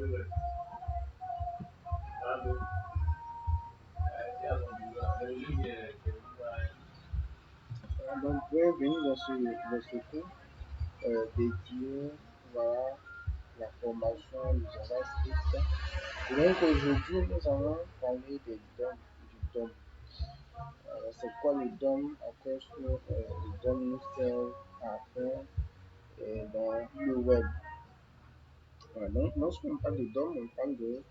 Donc, bienvenue dans ce cours dédié voilà, la formation du JavaScript. Et donc, aujourd'hui, nous allons parler du DOM. C'est quoi le DOM? À quoi est-ce que le DOM nous sert à faire dans le web? Voilà, donc, lorsqu'on parle de DOM, on parle de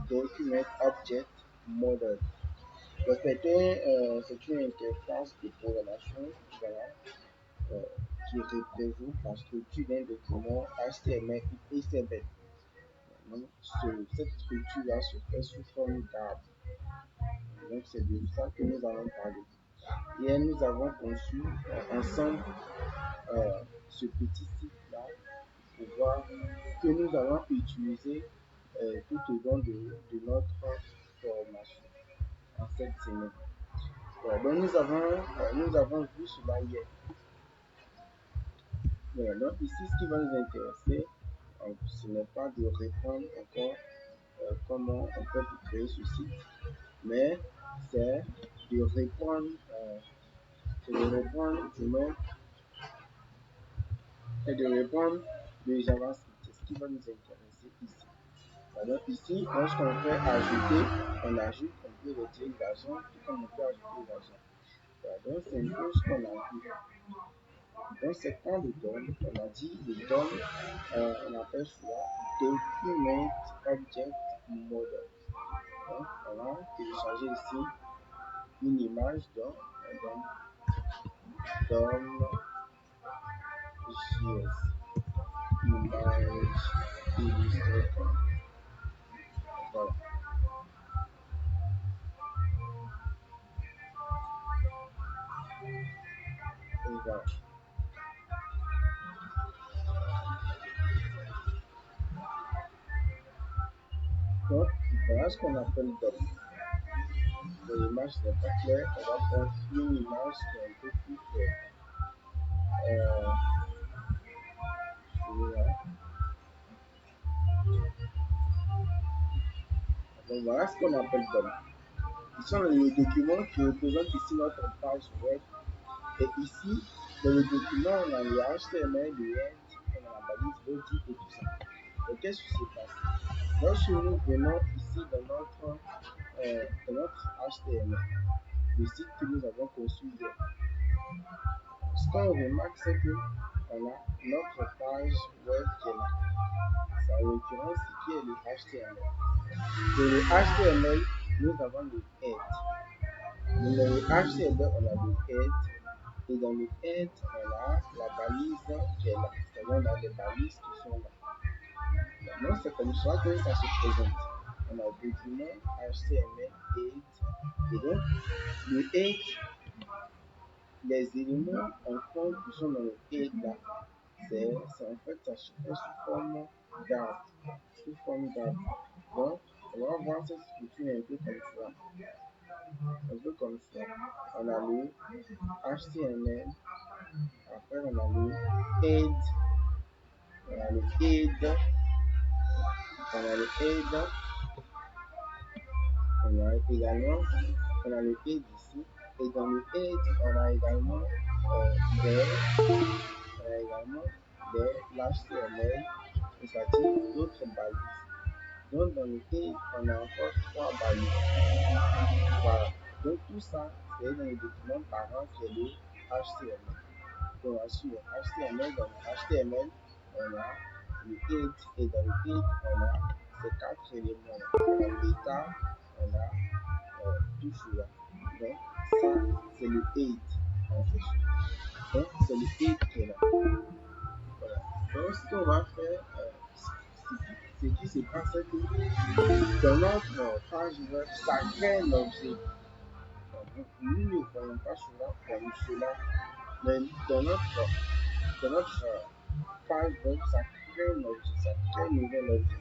Document Object Model. Donc, c'est une interface de programmation voilà, euh, qui représente la structure d'un document HTML et XML. Donc, cette structure-là se fait sous forme d'arbre. Donc, c'est de ça que nous allons parler. Et nous avons conçu ensemble ce petit site-là pour voir que nous allons utiliser tout au long de notre formation en cette semaine. Voilà, donc nous avons vu cela hier. Voilà, donc ici, ce qui va nous intéresser, ce n'est pas de répondre encore comment on peut créer ce site, mais c'est de répondre, le JavaScript. C'est ce qui va nous intéresser ici. Alors ici, lorsqu'on fait ajouter, on ajoute, on peut retirer l'argent, tout comme on peut ajouter l'argent. Voilà, donc c'est un peu ce qu'on a vu. Donc c'est quand le DOM, on a dit le DOM, on appelle cela Document Object Model. Donc on va télécharger ici une image DOM JS, image illustrator. Voilà. Et voilà. Donc voilà ce qu'on appelle DOM. L'image n'est pas claire, on va prendre une image qui est un peu plus claire. Voilà. Donc voilà ce qu'on appelle DOM. Ici, on a le document qui représente ici notre page web. Et ici, dans le document, on a le HTML, le head, on a la balise body et tout ça. Et qu'est-ce qui se passe? Lorsque nous venons ici dans notre HTML, le site que nous avons conçu hier, ce qu'on remarque, c'est qu'on a notre page web qui est là. C'est en l'occurrence qui est le HTML. Dans le HTML, nous avons le head. Dans le HTML, on a le head. Et dans le head, on a la balise qui est là. C'est-à-dire, on a des balises qui sont là. Donc, c'est comme ça que ça se présente. On a le document HTML head. Et donc, le head, les éléments en forme qui sont dans le head là, c'est en fait, ça se fait sous forme d'arbre. Donc, on va voir cette structure un peu comme ça. Un peu comme ça. On a le HTML. Après, on a le head. On a le head. On a également, on a le head ici. Et dans le head, on a également l'HTML, c'est-à-dire d'autres balises. Donc, dans le head, on a encore 3 balises. Voilà. Donc, tout ça, c'est dans le document parent qui est le HTML. Donc, sur le HTML, dans le HTML, on a le head, et dans le head, on a ces 4 éléments. On a l'état, on a tout cela. Donc, ça, c'est le head en question. Donc, c'est le head qui est là. Voilà. Donc, ce qu'on va faire, ce qui se passe, c'est que dans notre page web, ça crée un objet. Nous ne voyons pas cela comme cela, mais dans notre page web, ça crée un objet, ça crée un nouvel objet.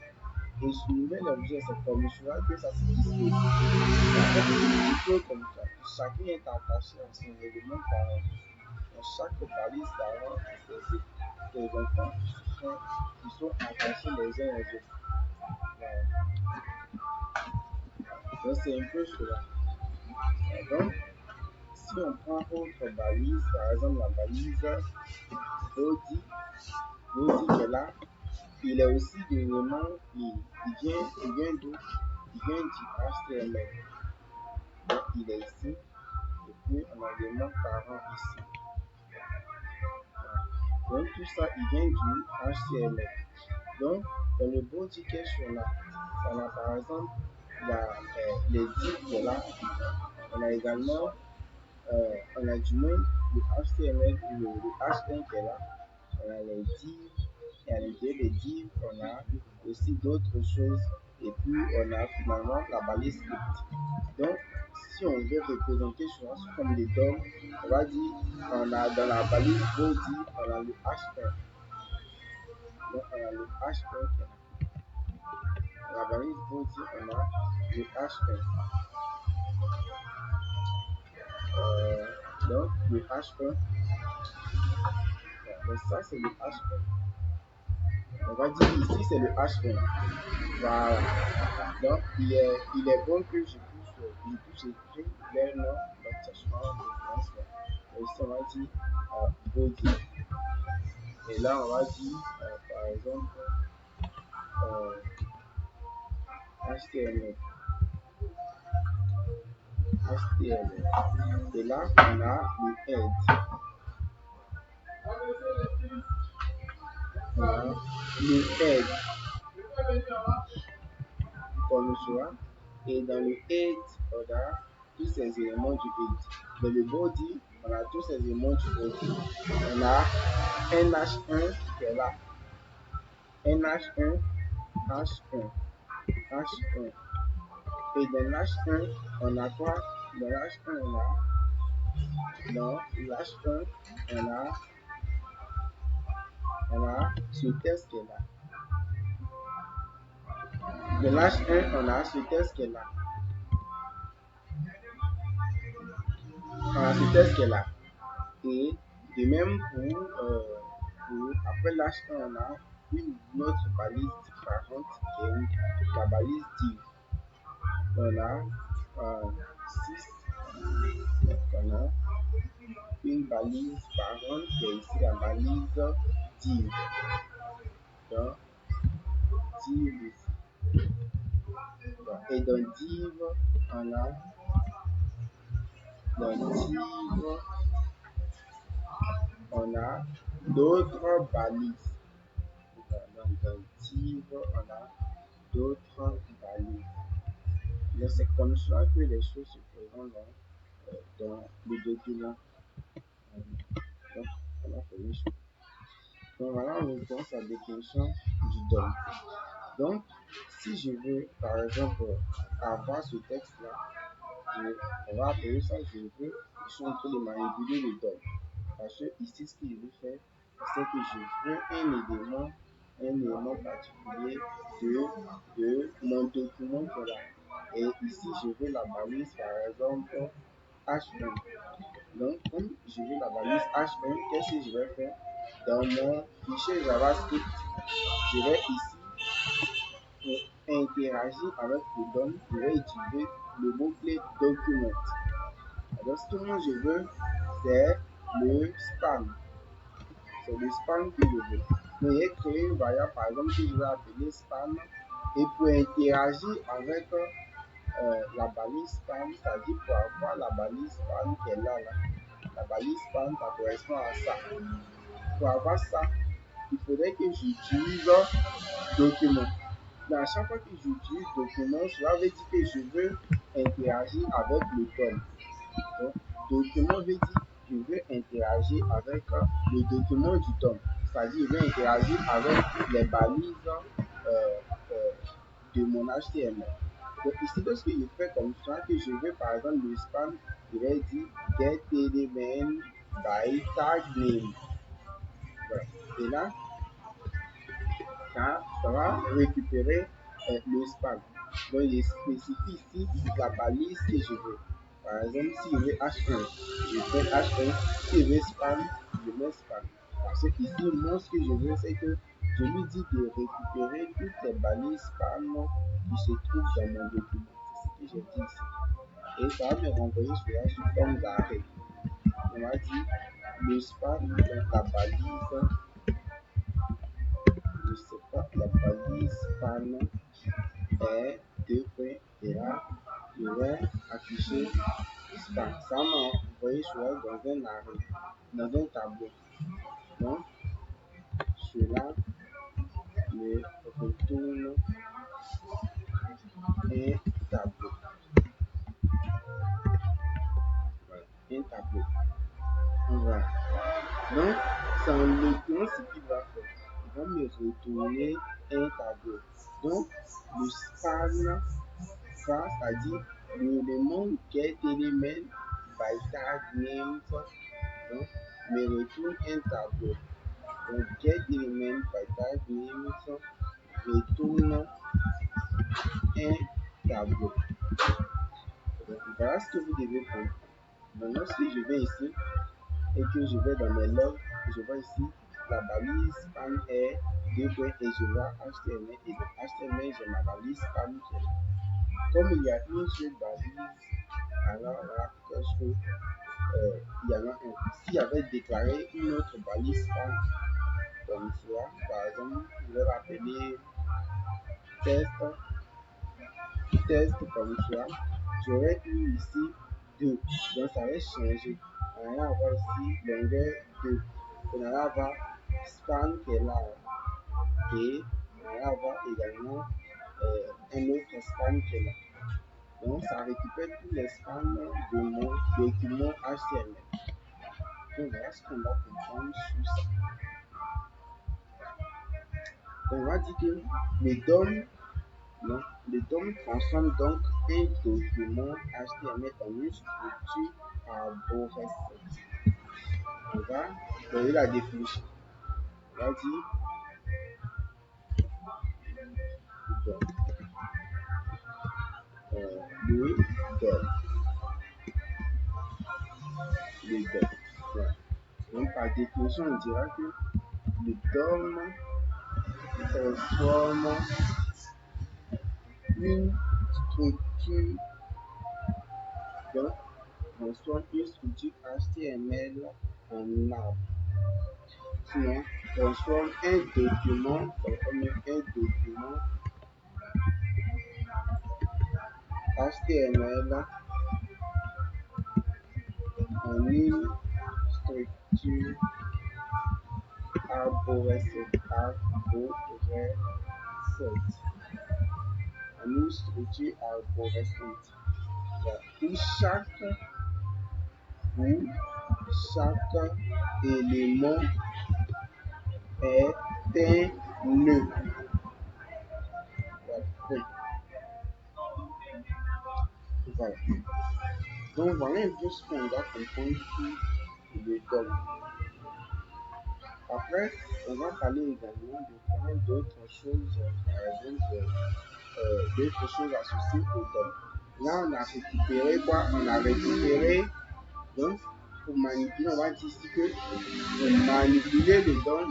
Et ce nouvel objet, c'est comme cela que ça se dispose. En fait, c'est plutôt comme ça. Chacun est attaché à son élément parent. Dans chaque balise parent, c'est ses enfants qui qui sont attachés les uns aux autres. Voilà. Donc c'est un peu cela. Donc, si on prend autre balise, par exemple la balise body, body qui est là, il est aussi d'éléments, il vient du HTML. Donc il est ici, et puis on a l'élément parent ici. Donc tout ça, il vient du HTML. Donc dans le body cache, on a par exemple les divs qui est là. On a également, on a du moins le HTML, le H1 qui est là. On a les divs, il y a les divs, on a aussi d'autres choses. Et puis on a finalement la balise script. Donc si on veut représenter cela sous forme de DOM, on va dire on a dans la balise body, on a le H1. Donc on a le H1 qui est là. Dans la balise body, on a le H1. Donc le H1, donc ça c'est le H1. On va dire ici c'est le H1. Voilà. Donc il est bon que je puisse écrire les noms, donc ça sera en référence. Et ici on va dire body. Et là on va dire par exemple HTML. HTML. Et là on a le head. On a le head comme cela. Et dans le head, on a tous ces éléments du head. Dans le body, on a tous ces éléments du body. On a NH1 qui est là. NH1, H1, H1. Et dans l'H1, on a quoi? Dans l'H1, on a. Dans l'H1, on a ce test qui est là. Dans l'H1, on a ce test qui est là. On a ce test qui est là. Et de même pour après l'H1, on a une autre balise différente qui est la balise div. On a 6. Donc on a une balise parente qui est ici la balise div. Donc div ici. Et dans div, on a d'autres balises. Dans div, on a d'autres balises. Donc c'est comme ça que les choses se présentent dans le document. Donc, on a fait les choses. Donc voilà, on pense à la définition du DOM. Donc, si je veux, par exemple, avoir ce texte-là, on va appeler ça, je suis en train de manipuler le DOM. Parce que ici, ce que je veux faire, c'est que je veux un élément particulier de mon document qui est là. Et ici, je veux la balise, par exemple, H1. Donc, comme je veux la balise H1, qu'est-ce que je vais faire? Dans mon fichier JavaScript, je vais ici, pour interagir avec le DOM, je vais utiliser le mot-clé document. Alors, ce que moi je veux, c'est le span. C'est le span que je veux. Donc, j'ai créé une variable, par exemple, que je vais appeler span. Et pour interagir avec la balise span, c'est-à-dire pour avoir la balise span qui est là, la balise span, ça correspond à ça. Pour avoir ça, il faudrait que j'utilise document. Mais à chaque fois que j'utilise document, cela veut dire que je veux interagir avec le DOM. Donc, document veut dire je veux interagir avec le document du DOM. C'est-à-dire je veux interagir avec les balises de mon HTML. Donc ici, lorsque je fais comme ça, que je veux par exemple le span, je vais dire get element by tag name. Voilà. Et là, ça va récupérer le span. Donc, je spécifie ici la balise que je veux. Par exemple, si je veux H1, je fais H1. Si je veux span, je mets span. Parce que ici, moi, ce que je veux, c'est que Je lui dis de récupérer toutes les balises spam qui se trouvent dans mon document. C'est ce que j'ai dit ici. Et ça va me renvoyer cela sous forme d'arrêt. On m'a dit le spam dans la balise, je sais pas, la balise spam est deux points et là, je vais afficher spam. Ça m'a envoyé cela dans un arrêt, dans un tableau. Donc, cela me retourne un tableau. Voilà, un tableau. Voilà. Donc, c'est en l'occurrence ce qu'il va faire. Il va me retourner un tableau. Donc, le span va, c'est-à-dire l'élément get element by tag names, donc, me retourne un tableau. Donc, get element by tag names retourne un tableau. Donc, voilà ce que vous devez comprendre. Maintenant, si je vais ici, et que je vais dans mes logs, je vois ici la balise spam est deux points et je vois HTML et dans HTML j'ai ma balise spam qui est là. Comme il y a une seule balise, alors voilà pourquoi il y en a un. Si j'avais déclaré une autre balise spam comme cela, par exemple, je vais l'appeler test, test comme cela, j'aurais eu ici 2. Donc ça va changer. On va avoir ici longueur 2. On va avoir span qui est là. Et on va avoir également un autre span qui est là. Donc ça récupère tous les spans de mon document HTML. Donc voilà ce qu'on va comprendre sur ça. Donc on va dire que le DOM transforme donc un document HTML en une structure arborescente. On va donner la définition. On va dire DOM. Le DOM. Le DOM. Voilà. Donc par définition, on dira que le DOM transforme une structure, donc transforme une structure HTML en arbre. Sinon, transforme un document HTML en une structure arborescente. En une structure arborescente. Voilà. Où chaque élément est un nœud. Voilà. Voilà. Donc voilà un peu ce qu'on doit comprendre sur le DOM. Après, on va parler également de plein d'autres choses, par exemple, d'autres choses associées au DOM. Là, on a récupéré quoi? On a récupéré, donc, pour manipuler, on va dire ici que pour manipuler le DOM,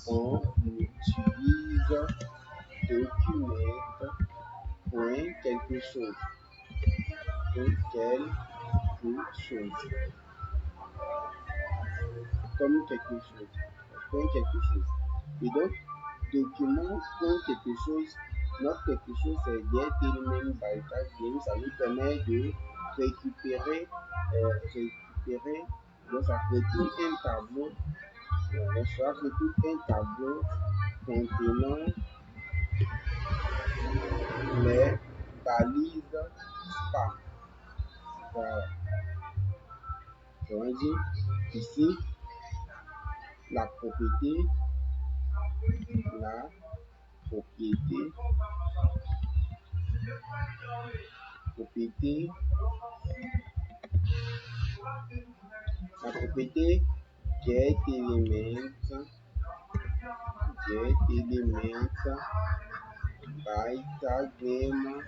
on utilise document point quelque chose. Comme quelque chose. Point quelque chose. Et donc, document point quelque chose, notre quelque chose c'est get element by tag name, ça nous permet de récupérer, donc ça retourne un tableau, ça retourne un tableau contenant les balises spam. Voilà. On va dire ici la propriété, la propriété, get element by tag name,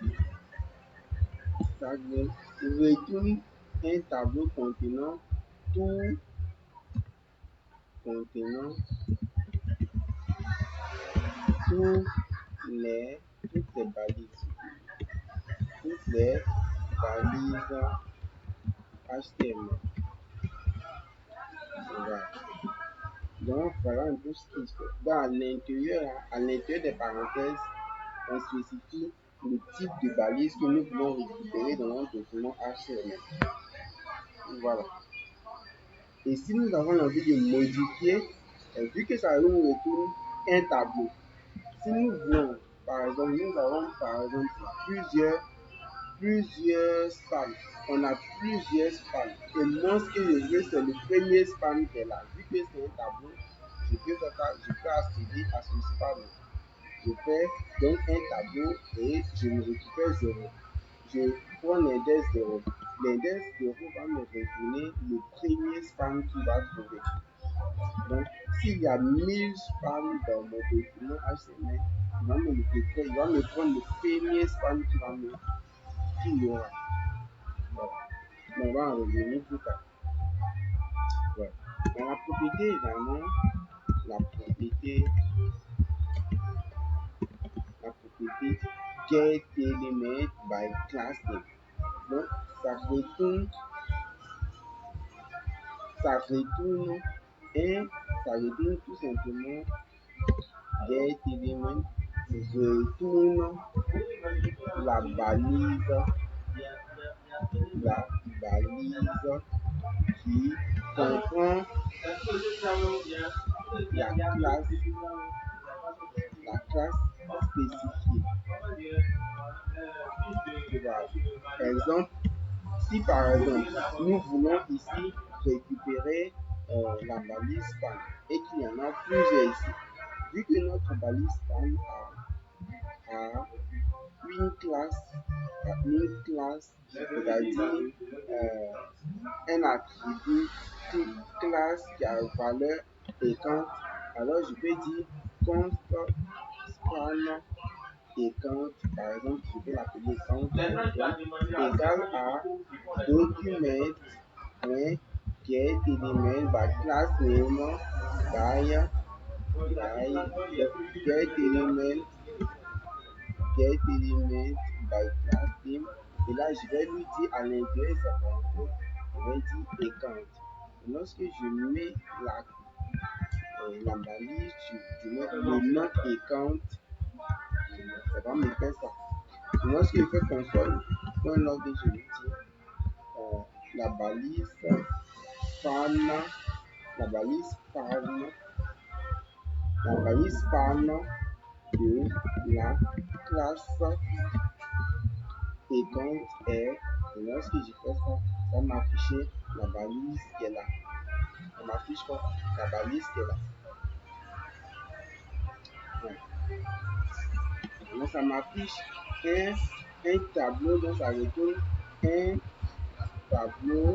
il retourne un tableau contenant tous contenant toutes les balises. Toutes les balises HTML. Voilà. Donc, voilà un peu ce qui se fait. Dans l'intérieur, à l'intérieur des parenthèses, on spécifie le type de balise que nous pouvons récupérer dans notre document HTML. Voilà. Et si nous avons envie de modifier, vu que ça nous retourne un tableau, si nous voulons, par exemple, nous avons par exemple plusieurs spans. On a plusieurs spans. Et moi, ce que je veux, c'est le premier span qui est là. Vu que c'est un tableau, je peux accéder à ce span. Je fais donc un tableau et je me récupère 0. Je prends l'index 0. L'index 0 va me retourner le premier span qu'il va trouver. Donc, s'il y a 1000 spans dans mon document HTML, il va me prendre le premier span qu'il y aura. Voilà. Mais on va en revenir plus tard. Voilà. Dans la propriété également, la propriété get element by class name. Donc, ça retourne tout simplement get element retourne la balise qui comprend la classe spécifiée. Exemple, si par exemple nous voulons ici récupérer la balise span et qu'il y en a plusieurs ici, vu que notre balise span a une classe, c'est-à-dire un attribut classe qui a valeur et alors je peux dire const span et par exemple, je peux l'appeler count égal à document get element by class name by get element by class name. Et là, je vais lui dire à l'intérieur de sa parenthèse, je vais dire account. Et lorsque je mets la balise, je mets le nom account, ça va me faire ça. Lorsque je fais console.log, je lui dis la balise span de la classe account est, et lorsque je fais ça, ça m'affiche la balise qui est là. Ça m'affiche quoi? La balise qui est là. Bon. Donc ça m'affiche un tableau, donc ça retourne un tableau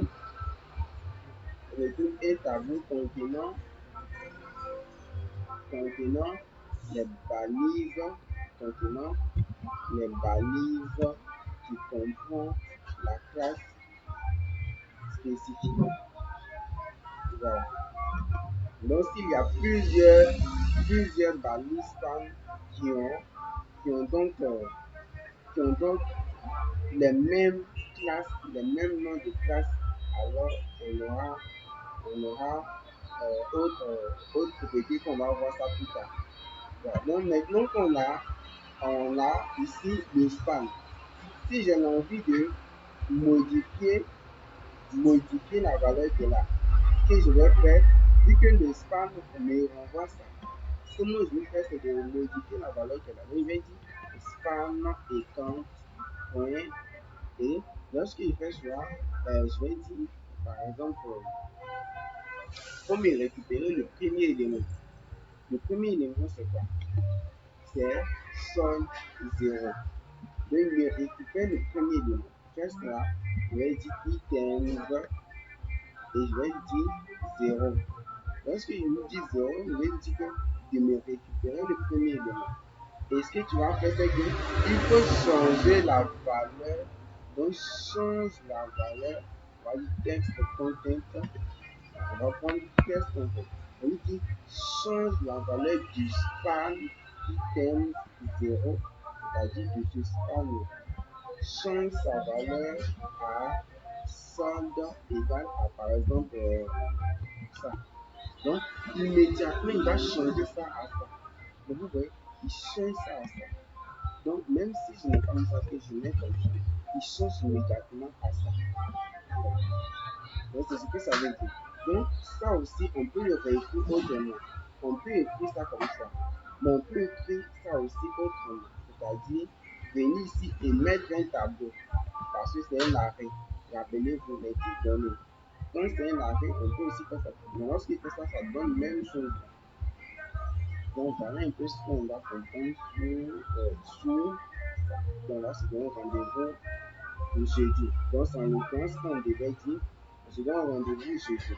contenant les balises qui comprend la classe spécifique. Voilà. Donc s'il y a plusieurs balises span qui ont donc les mêmes classes, les mêmes noms de classes, alors on aura autre propriété qu'on va voir ça plus tard. Voilà. Donc maintenant qu'on a ici le span, si j'ai envie de modifier la valeur qui est là, ce que je vais faire, vu que le span me renvoie ça, ce que moi je vais faire, c'est de modifier la valeur qui est là. Donc je vais dire span account point et lorsque je fais cela, je vais dire par exemple, pour me récupérer le premier élément. Le premier élément, c'est quoi? C'est solde 0. Donc, il me récupère le premier élément. Fais cela, je vais dire items et je vais dire 0. Lorsque je me dis 0, je vais dire de me récupérer le premier élément. Et ce que tu vas faire, c'est qu'il faut changer la valeur. Donc, change la valeur. On va dire texte content. On va prendre texte content. On lui dit change la valeur du span item 0, c'est-à-dire de ce span, change sa valeur à solde égal à par exemple ça. Donc immédiatement il va changer ça à ça. Donc vous voyez, il change ça à ça. Donc même si je n'ai pas mis ça, que je mets comme ça, il change immédiatement à ça. Donc c'est ce que ça veut dire. Donc ça aussi, on peut le réécrire autrement. On peut écrire ça comme ça. Mais on peut écrire ça aussi autrement. C'est-à-dire venir ici et mettre un tableau. Parce que c'est un arrêt. Rappelez-vous les types données. Quand c'est un arrêt, on peut aussi faire ça. Mais lorsqu'il fait ça, ça donne la même chose. Donc voilà un peu ce qu'on va comprendre sur donc là, c'est un rendez-vous jeudi. Donc, c'est en l'occurrence, quand on devait dire, c'est un rendez-vous jeudi.